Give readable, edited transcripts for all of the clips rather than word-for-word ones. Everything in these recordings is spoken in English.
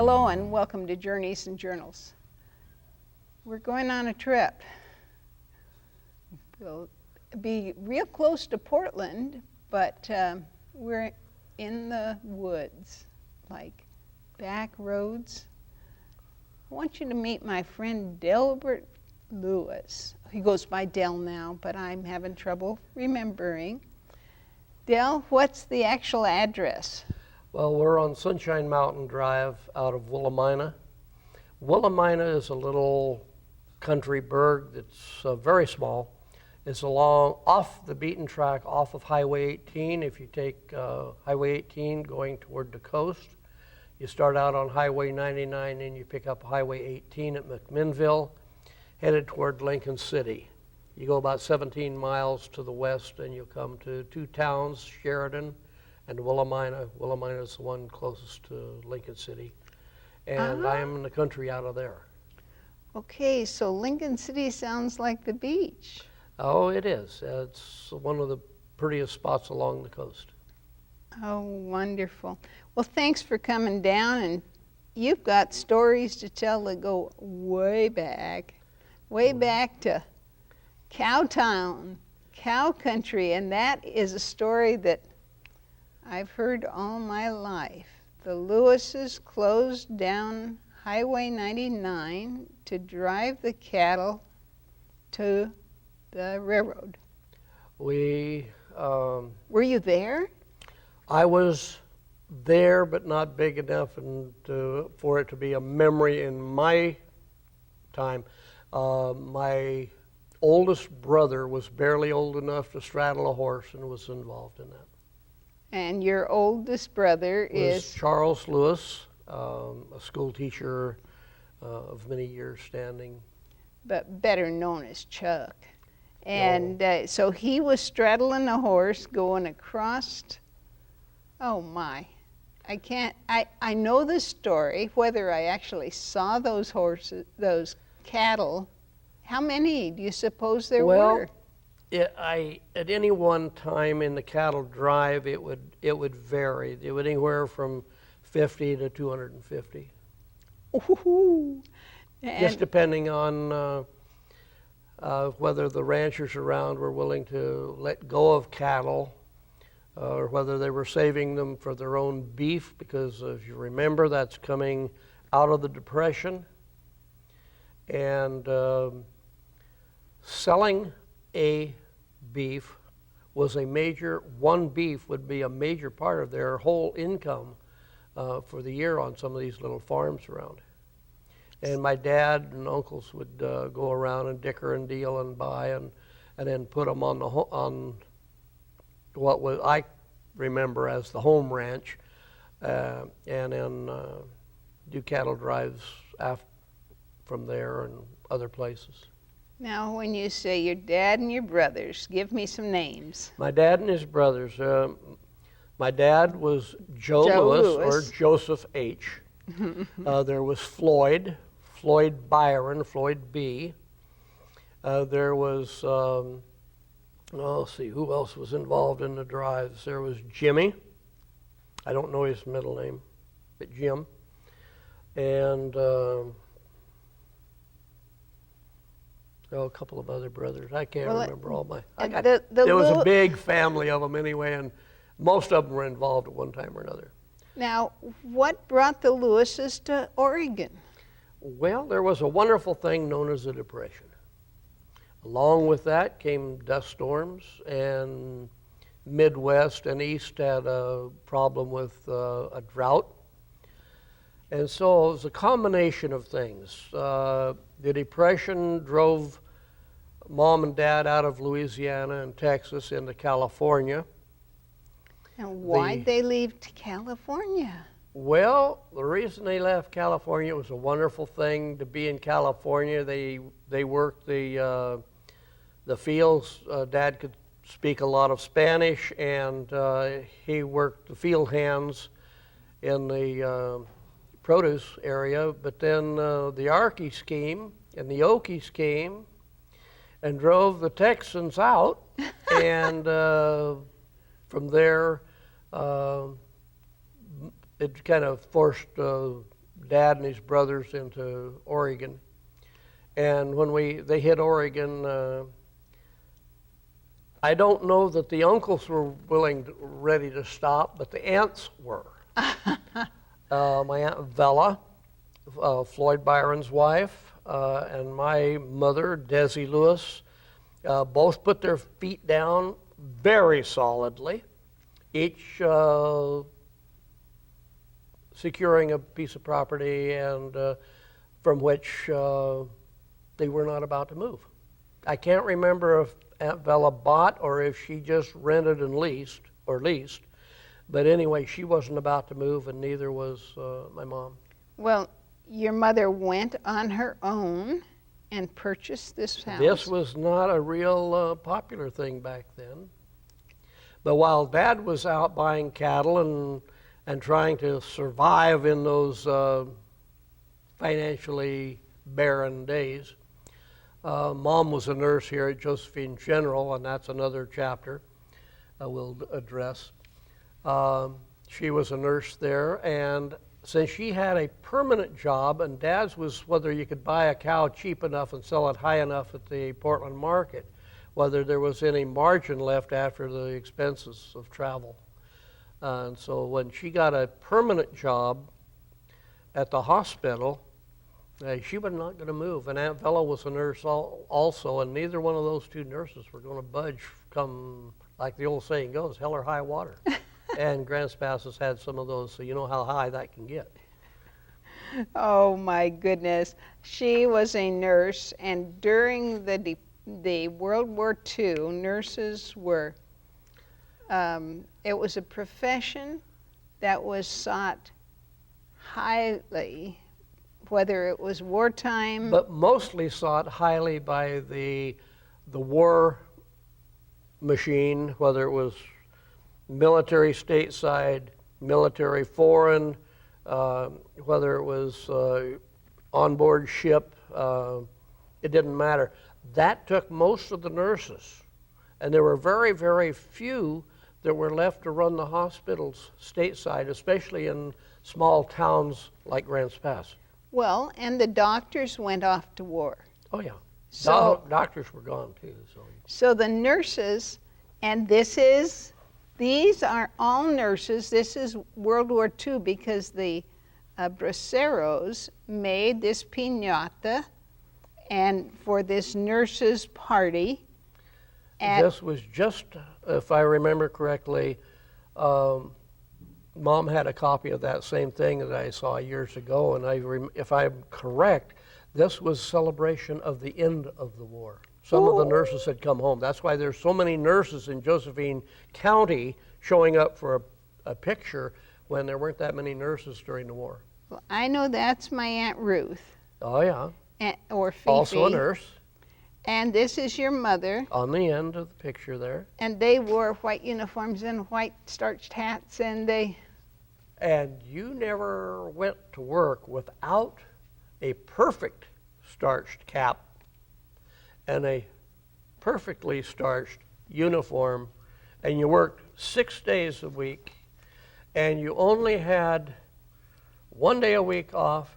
Hello and welcome to Journeys and Journals. We're going on a trip. We'll be real close to Portland, but we're in the woods, like back roads. I want you to meet my friend Delbert Lewis. He goes by Del now, but I'm having trouble remembering. Del, what's the actual address? Well, we're on Sunshine Mountain Drive out of Willamina. Willamina is a little country burg that's very small. It's off the beaten track, off of Highway 18. If you take Highway 18 going toward the coast, you start out on Highway 99 and you pick up Highway 18 at McMinnville, headed toward Lincoln City. You go about 17 miles to the west and you'll come to two towns, Sheridan and Willamina. Willamina is the one closest to Lincoln City. And I am in the country out of there. Okay, so Lincoln City sounds like the beach. Oh, it is. It's one of the prettiest spots along the coast. Oh, wonderful. Well, thanks for coming down, and you've got stories to tell that go way back to Cowtown, cow country, and that is a story that I've heard all my life. The Lewises closed down Highway 99 to drive the cattle to the railroad. Were you there? I was there, but not big enough for it to be a memory in my time. My oldest brother was barely old enough to straddle a horse and was involved in that. And your oldest brother is? Charles Lewis, a school teacher of many years standing. But better known as Chuck. And so he was straddling a horse going across. Oh my, I know the story. Whether I actually saw those horses, those cattle, how many do you suppose there were? At any one time in the cattle drive, it would vary. It would anywhere from 50 to 250. Ooh. Just depending on whether the ranchers around were willing to let go of cattle, or whether they were saving them for their own beef, because if you remember, that's coming out of the Depression. And selling a beef was one beef would be a major part of their whole income for the year on some of these little farms around. And my dad and uncles would go around and dicker and deal and buy and then put them on what I remember as the home ranch, and then do cattle drives from there and other places. Now, when you say your dad and your brothers, give me some names. My dad and his brothers. My dad was Joe Lewis, or Joseph H. There was Floyd Byron, Floyd B. There was, let's see, who else was involved in the drives? There was Jimmy. I don't know his middle name, but Jim. And a couple of other brothers. I can't remember all my. There was a big family of them anyway, and most of them were involved at one time or another. Now, what brought the Lewises to Oregon? Well, there was a wonderful thing known as the Depression. Along with that came dust storms, and Midwest and East had a problem with a drought. And so it was a combination of things. The Depression drove Mom and Dad out of Louisiana and Texas into California. And why'd they leave to California? Well, the reason they left California, it was a wonderful thing to be in California. They worked the fields. Dad could speak a lot of Spanish, and he worked the field hands in the produce area. But then the Yarkees came and the Okies came and drove the Texans out, and from there it kind of forced Dad and his brothers into Oregon. And when they hit Oregon, I don't know that the uncles were ready to stop, but the aunts were. My Aunt Vella, Floyd Byron's wife, and my mother, Desi Lewis, both put their feet down very solidly, each securing a piece of property and from which they were not about to move. I can't remember if Aunt Vella bought or if she just rented and leased, but anyway, she wasn't about to move, and neither was my mom. Well, your mother went on her own and purchased this house. This was not a real popular thing back then. But while Dad was out buying cattle and trying to survive in those financially barren days, Mom was a nurse here at Josephine General, and that's another chapter we'll address. She was a nurse there, and since she had a permanent job, and Dad's was whether you could buy a cow cheap enough and sell it high enough at the Portland market, whether there was any margin left after the expenses of travel. And so when she got a permanent job at the hospital, she was not going to move. And Aunt Vella was a nurse also, and neither one of those two nurses were going to budge come, like the old saying goes, hell or high water. And Grants Pass has had some of those, so you know how high that can get. Oh my goodness. She was a nurse, and during the World War II, nurses were, it was a profession that was sought highly, whether it was wartime. But mostly sought highly by the war machine, whether it was military stateside, military foreign, whether it was onboard ship, it didn't matter. That took most of the nurses, and there were very, very few that were left to run the hospitals stateside, especially in small towns like Grants Pass. Well, and the doctors went off to war. Oh yeah, So, doctors were gone too. so the nurses, and these are all nurses. This is World War II because the braceros made this piñata and for this nurses' party. This was just, if I remember correctly, Mom had a copy of that same thing that I saw years ago, and if I'm correct, this was celebration of the end of the war. Some of the nurses had come home. That's why there's so many nurses in Josephine County showing up for a picture when there weren't that many nurses during the war. Well, I know that's my Aunt Ruth. Oh yeah. Or Fifi. Also a nurse. And this is your mother. On the end of the picture there. And they wore white uniforms and white starched hats, and you never went to work without a perfect starched cap and a perfectly starched uniform, and you worked 6 days a week, and you only had 1 day a week off.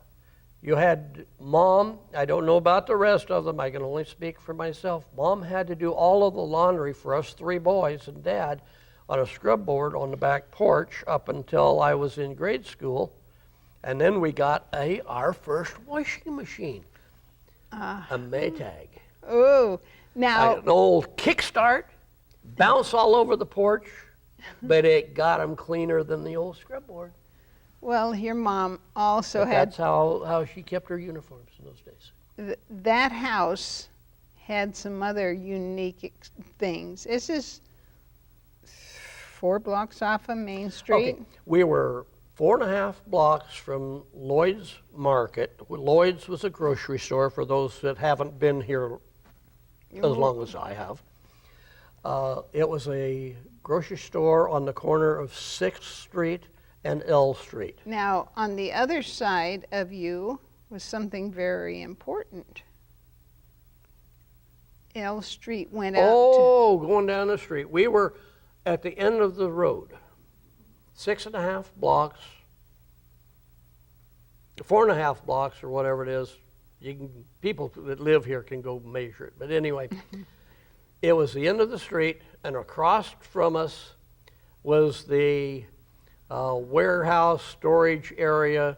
You had Mom, I don't know about the rest of them, I can only speak for myself. Mom had to do all of the laundry for us 3 boys and Dad on a scrub board on the back porch up until I was in grade school. And then we got our first washing machine, a Maytag. oh, now An old kickstart, bounce all over the porch, but it got them cleaner than the old scrub board. well, your mom also But had that's how she kept her uniforms in those days. that house had some other unique things. This is 4 blocks off of Main Street. Okay, we were 4.5 blocks from Lloyd's Market. Lloyd's was a grocery store for those that haven't been here as long as I have. It was a grocery store on the corner of 6th Street and L Street. Now, on the other side of you was something very important. L Street went out Going down the street. We were at the end of the road, 6.5 blocks 4.5 blocks or whatever it is. People that live here can go measure it. But anyway, it was the end of the street, and across from us was the warehouse storage area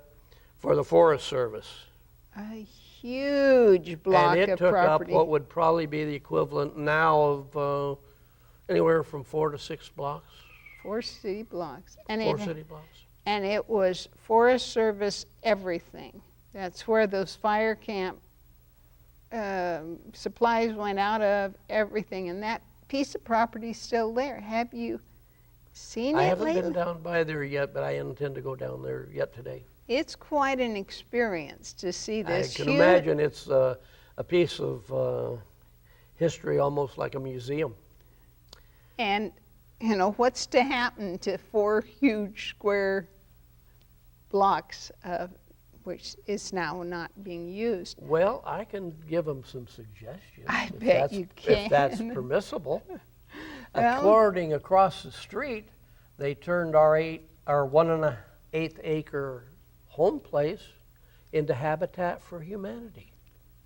for the Forest Service. A huge block and it of took property. up what would probably be the equivalent now of anywhere from 4 to 6 blocks. 4 city blocks. And 4 city blocks. And it was Forest Service everything. That's where those fire camp supplies went out of, everything. And that piece of property is still there. Have you seen it lately? I haven't been down by there yet, but I intend to go down there yet today. It's quite an experience to see this. I can imagine it's a piece of history, almost like a museum. And, you know, what's to happen to 4 huge square blocks of which is now not being used? Well, I can give them some suggestions. I bet you can. If that's permissible. Well, According across the street, they turned our 1.1 acre home place into Habitat for Humanity.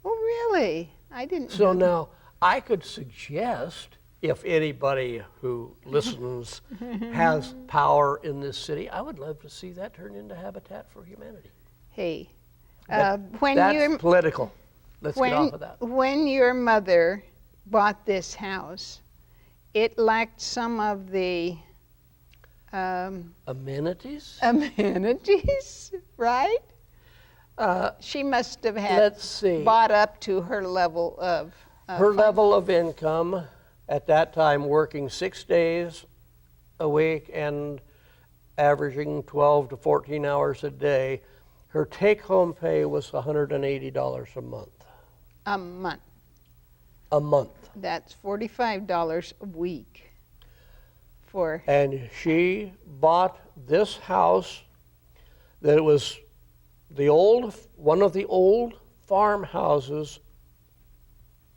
oh, really? I didn't So know. now I could suggest, if anybody who listens has power in this city, I would love to see that turn into Habitat for Humanity. Hey, But when that's political. Let's get off of that. when your mother bought this house, it lacked some of the Amenities? amenities, right? She must have had Let's see. bought up to her level of Her level of income at that time, working 6 days a week and averaging 12 to 14 hours a day, her take-home pay was $180 a month. a month. A month. That's $45 a week for And she bought this house that was one of the old farmhouses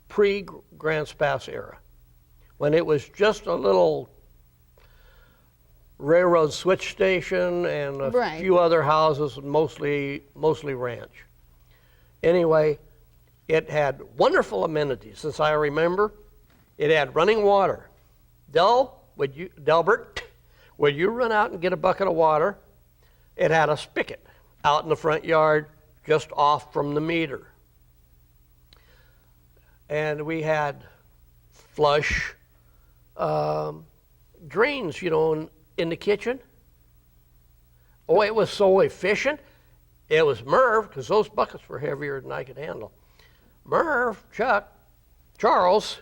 pre-Grants Pass era, when it was just a little railroad switch station and a Right. few other houses, mostly ranch. Anyway, it had wonderful amenities, as I remember. It had running water. Delbert, would you run out and get a bucket of water? It had a spigot out in the front yard, just off from the meter. And we had flush drains, in the kitchen. Oh, it was so efficient. It was Merv, because those buckets were heavier than I could handle. Merv, Chuck, Charles,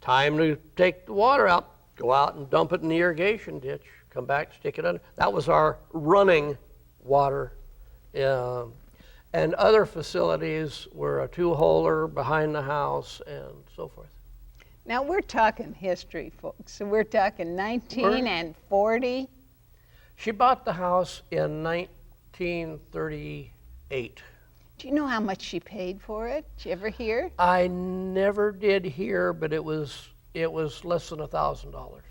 time to take the water out. Go out and dump it in the irrigation ditch. Come back, stick it under. That was our running water. And other facilities were a 2-holer behind the house and so forth. Now we're talking history, folks. So we're talking 1940. She bought the house in 1938. Do you know how much she paid for it? Did you ever hear? I never did hear, but it was less than $1,000.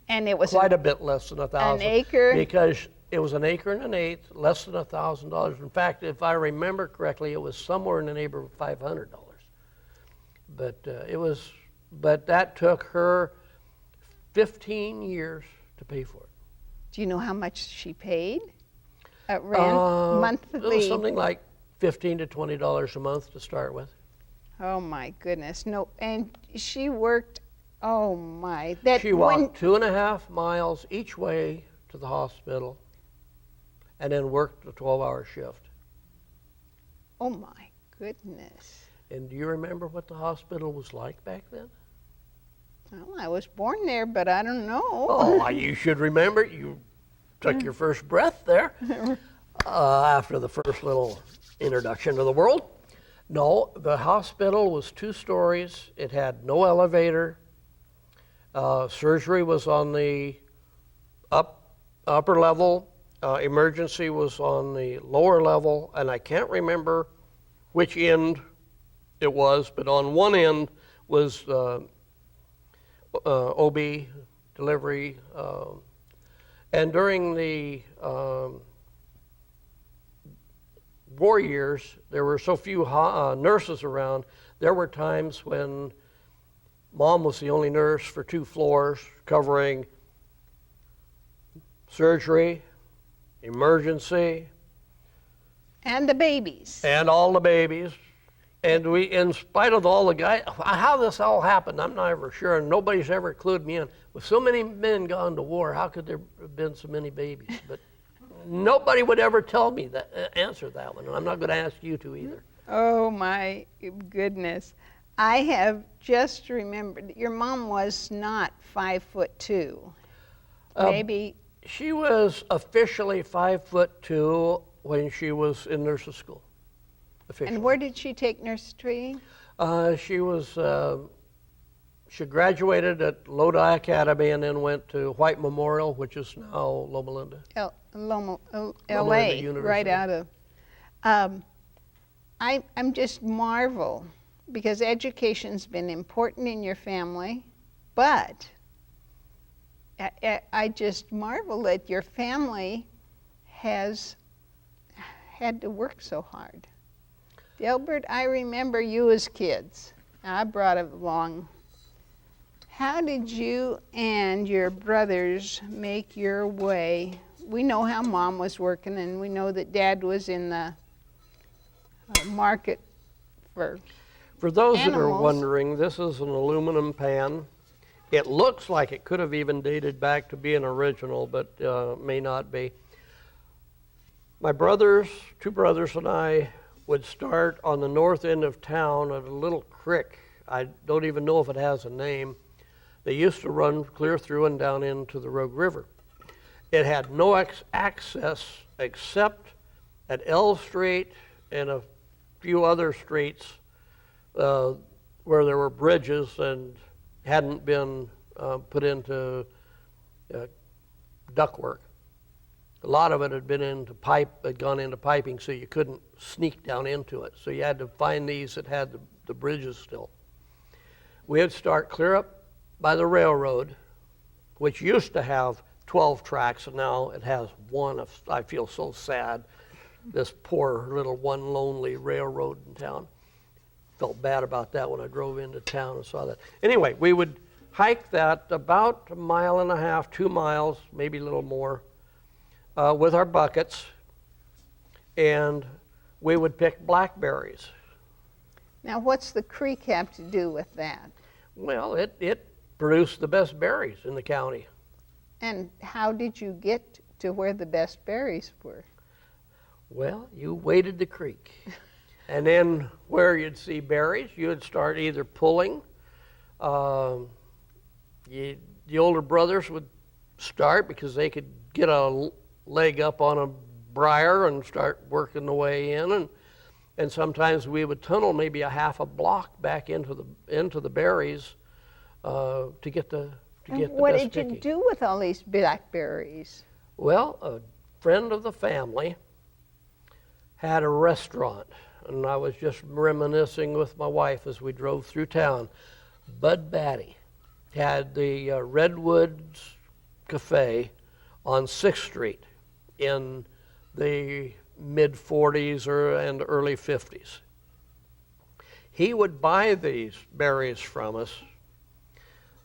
And it was Quite a bit less than $1,000. an acre. Because it was an acre and an eighth, less than $1,000. In fact, if I remember correctly, it was somewhere in the neighborhood of $500. But but that took her 15 years to pay for it. Do you know how much she paid? Rent monthly. It was something like $15 to $20 a month to start with. Oh my goodness, no! And she worked. Oh my! She walked 2.5 miles each way to the hospital, and then worked a 12-hour shift. Oh my goodness! And do you remember what the hospital was like back then? Well, I was born there, but I don't know. Oh, you should remember. You took your first breath there after the first little introduction to the world. No, the hospital was 2 stories. It had no elevator. Surgery was on the upper level. Emergency was on the lower level. And I can't remember which end it was, but on one end was OB, delivery. And during the war years, there were so few nurses around. There were times when Mom was the only nurse for 2 floors, covering surgery, emergency, And the babies. and all the babies. And we, in spite of all the guys, how this all happened, I'm not ever sure, and nobody's ever clued me in. With so many men gone to war, how could there have been so many babies? But nobody would ever tell me that, answer that one, and I'm not going to ask you to either. Oh my goodness. I have just remembered, your mom was not 5'2". Maybe. She was officially 5'2" when she was in nurses school. Officially. And where did she take nurse training? She graduated at Lodi Academy and then went to White Memorial, which is now Loma Linda. Loma Linda LA, University. right out of. I'm just marvel because education's been important in your family, but I just marvel that your family has had to work so hard. Delbert, I remember you as kids. I brought it along. How did you and your brothers make your way? We know how Mom was working, and we know that Dad was in the market for those that are animals. wondering, this is an aluminum pan. It looks like it could have even dated back to being original, but may not be. My brothers, 2 brothers and I, would start on the north end of town at a little creek. I don't even know if it has a name. They used to run clear through and down into the Rogue River. It had no access except at L Street and a few other streets where there were bridges and hadn't been put into ductwork. A lot of it had gone into piping, so you couldn't sneak down into it. So you had to find these that had the bridges still. We would start clear up by the railroad, which used to have 12 tracks, and now it has 1. I feel so sad. This poor little one lonely railroad in town. Felt bad about that when I drove into town and saw that. Anyway, we would hike that about 1.5 miles, 2 miles, maybe a little more, with our buckets, and we would pick blackberries. Now, what's the creek have to do with that? Well, it produced the best berries in the county. And how did you get to where the best berries were? Well, you waded the creek. And then where you'd see berries, you would start either pulling. The older brothers would start because they could get a leg up on a briar and start working the way in. And sometimes we would tunnel maybe a half a block back into the berries to get the What best did you picking. do with all these blackberries? Well, a friend of the family had a restaurant, and I was just reminiscing with my wife as we drove through town. Bud Batty had the Redwoods Cafe on 6th Street in the mid-40s and early 50s. He would buy these berries from us.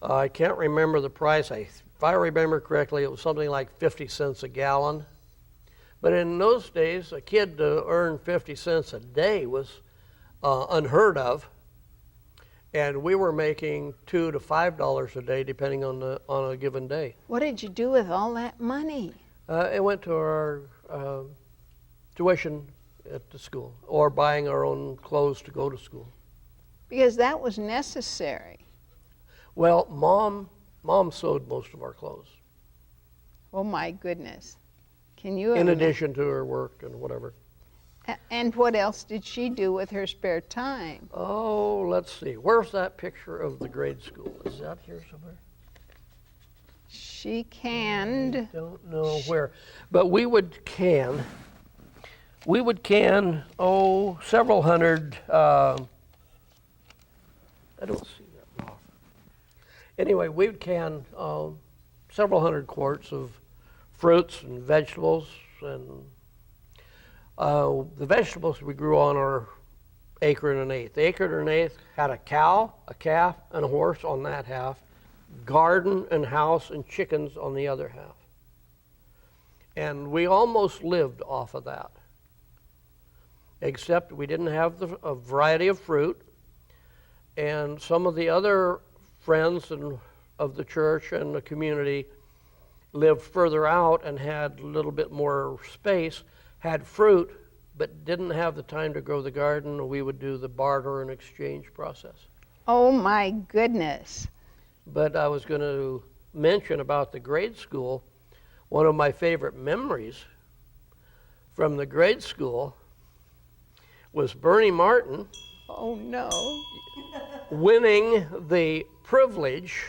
I can't remember the price. If I remember correctly, it was something like 50 cents a gallon. But in those days, a kid to earn 50 cents a day was unheard of. And we were making $2 to $5 a day, depending on a given day. What did you do with all that money? It went to our tuition at the school, or buying our own clothes to go to school. Because that was necessary. Well, Mom sewed most of our clothes. Oh my goodness. Can you In imagine? addition to her work and whatever. And what else did she do with her spare time? Oh, let's see. Where's that picture of the grade school? Is that here somewhere? She canned. Don't know where. But we would can, several hundred, I don't see that off. Anyway, we would can several hundred quarts of fruits and vegetables, and The vegetables we grew on our acre and an eighth. The acre and an eighth had a cow, a calf, and a horse on that half, garden and house and chickens on the other half. And we almost lived off of that, except we didn't have a variety of fruit. And some of the other friends of the church and the community lived further out and had a little bit more space, had fruit, but didn't have the time to grow the garden. We would do the barter and exchange process. Oh my goodness. But I was going to mention about the grade school. One of my favorite memories from the grade school was Bernie Martin Oh no. winning the privilege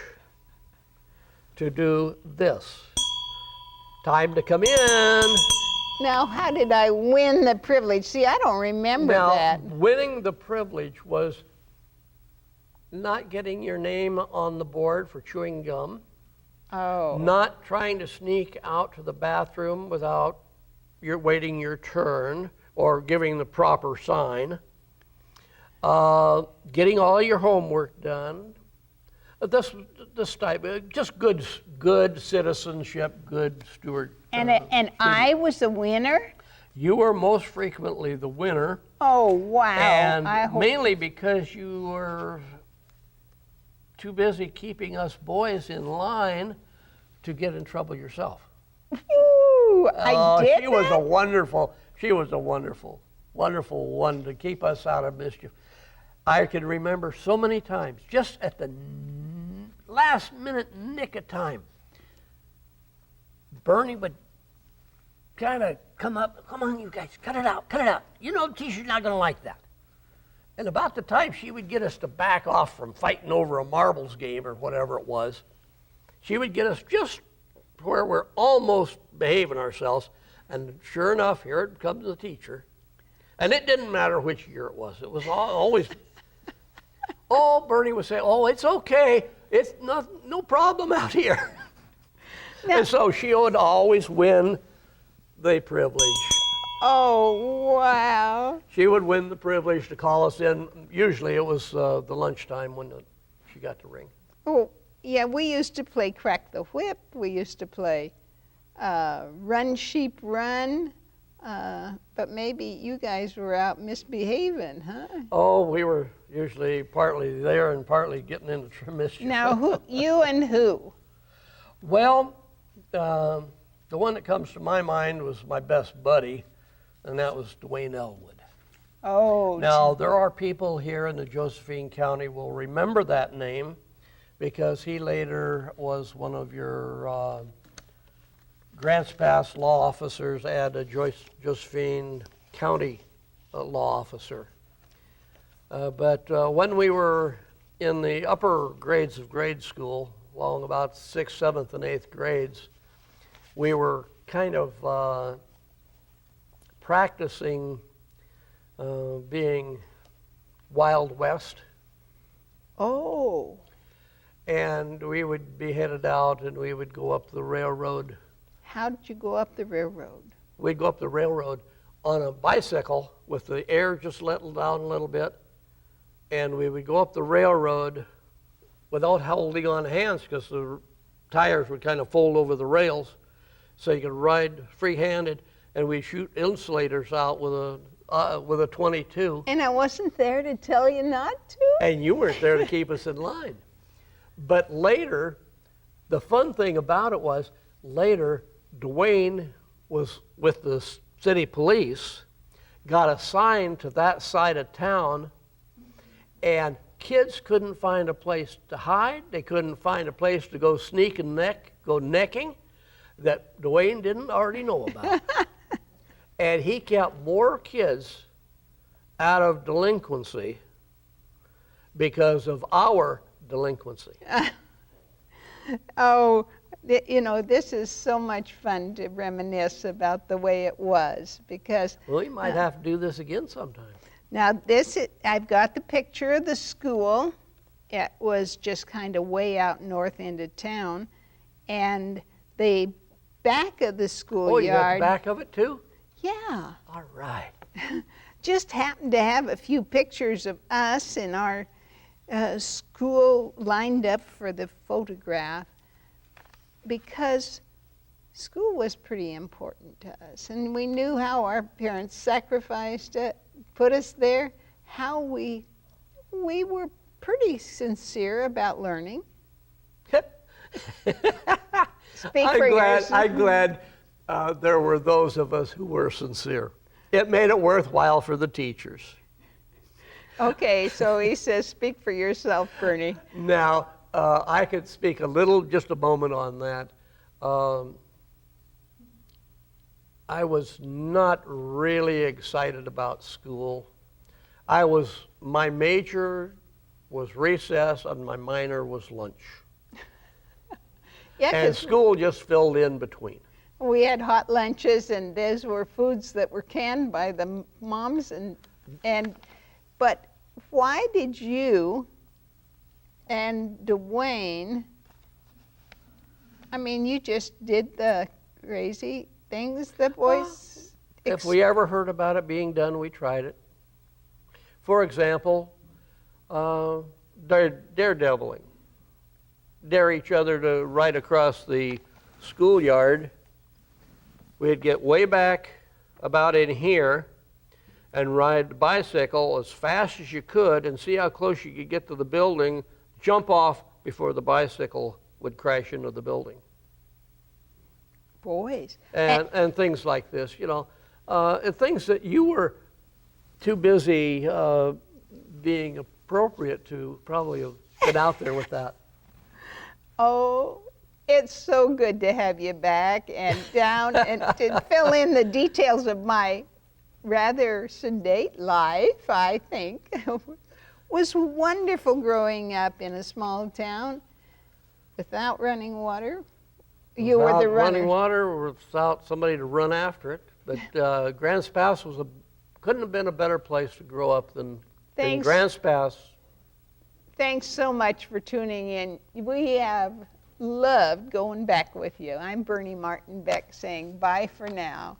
to do this. Time to come in. Now, how did I win the privilege? See, I don't remember Now, that. winning the privilege was not getting your name on the board for chewing gum, Oh. not trying to sneak out to the bathroom without waiting your turn or giving the proper sign, getting all your homework done. This type, just good citizenship, good steward. And I was the winner? You were most frequently the winner. Oh, wow. And mainly because you were too busy keeping us boys in line to get in trouble yourself. Ooh, I did She was a that? wonderful one to keep us out of mischief. I can remember so many times, just at the last minute nick of time, Bernie would kind of come up, come on you guys, cut it out. You know the teacher's not going to like that. And about the time she would get us to back off from fighting over a marbles game or whatever it was, she would get us just where we're almost behaving ourselves, and sure enough, here it comes the teacher. And it didn't matter which year it was always, oh, Bernie would say, oh, it's okay, it's no problem out here. Now, and so she would always win the privilege. oh, wow. She would win the privilege to call us in. Usually it was the lunchtime when she got to ring. Oh, yeah, we used to play Crack the Whip. We used to play Run Sheep Run. But maybe you guys were out misbehaving, huh? Oh, we were usually partly there and partly getting into mischief. Now, you and who? Well, the one that comes to my mind was my best buddy, and that was Dwayne Elwood. Oh. Now, there are people here in the Josephine County will remember that name because he later was one of your Grants Pass law officers and a Josephine County law officer. But when we were in the upper grades of grade school, along about 6th, 7th, and 8th grades, we were kind of practicing being Wild West. Oh. And we would be headed out and we would go up the railroad. How did you go up the railroad? We'd go up the railroad on a bicycle with the air just letting down a little bit. And we would go up the railroad without holding on hands because the tires would kind of fold over the rails. So you could ride free-handed, and we'd shoot insulators out with a 22. And I wasn't there to tell you not to? And you weren't there to keep us in line. But later, the fun thing about it was, later, Dwayne was with the city police, got assigned to that side of town, and kids couldn't find a place to hide. They couldn't find a place to go sneak and go necking that Dwayne didn't already know about. And he kept more kids out of delinquency because of our delinquency. Oh, you know, this is so much fun to reminisce about the way it was because... Well, we might have to do this again sometime. Now, I've got the picture of the school. It was just kind of way out north end of town. And the back of the schoolyard... Oh, you got the back of it too? Yeah. All right. Just happened to have a few pictures of us in our school lined up for the photograph because school was pretty important to us, and we knew how our parents sacrificed it, put us there, how we were pretty sincere about learning. Speak for yourself. I'm glad there were those of us who were sincere. It made it worthwhile for the teachers. Okay, so he says, speak for yourself, Bernie. Now, I could speak just a moment on that. I was not really excited about school. My major was recess and my minor was lunch. Yeah, And school just filled in between. we had hot lunches, and those were foods that were canned by the moms. But why did you and Dwayne? I mean, you just did the crazy things the boys. If we ever heard about it being done, we tried it. For example, daredeviling. Dare each other to ride across the schoolyard. We'd get way back about in here and ride the bicycle as fast as you could and see how close you could get to the building, jump off before the bicycle would crash into the building. Boys. And things like this, and things that you were too busy being appropriate to probably have been out there with that. Oh, it's so good to have you back and down and to fill in the details of my rather sedate life, I think. It was wonderful growing up in a small town without running water. You were the runner. Running water, without somebody to run after it. But Grants Pass couldn't have been a better place to grow up than Grants Pass. Thanks so much for tuning in. We have loved going back with you. I'm Bernie Martin Beck saying bye for now.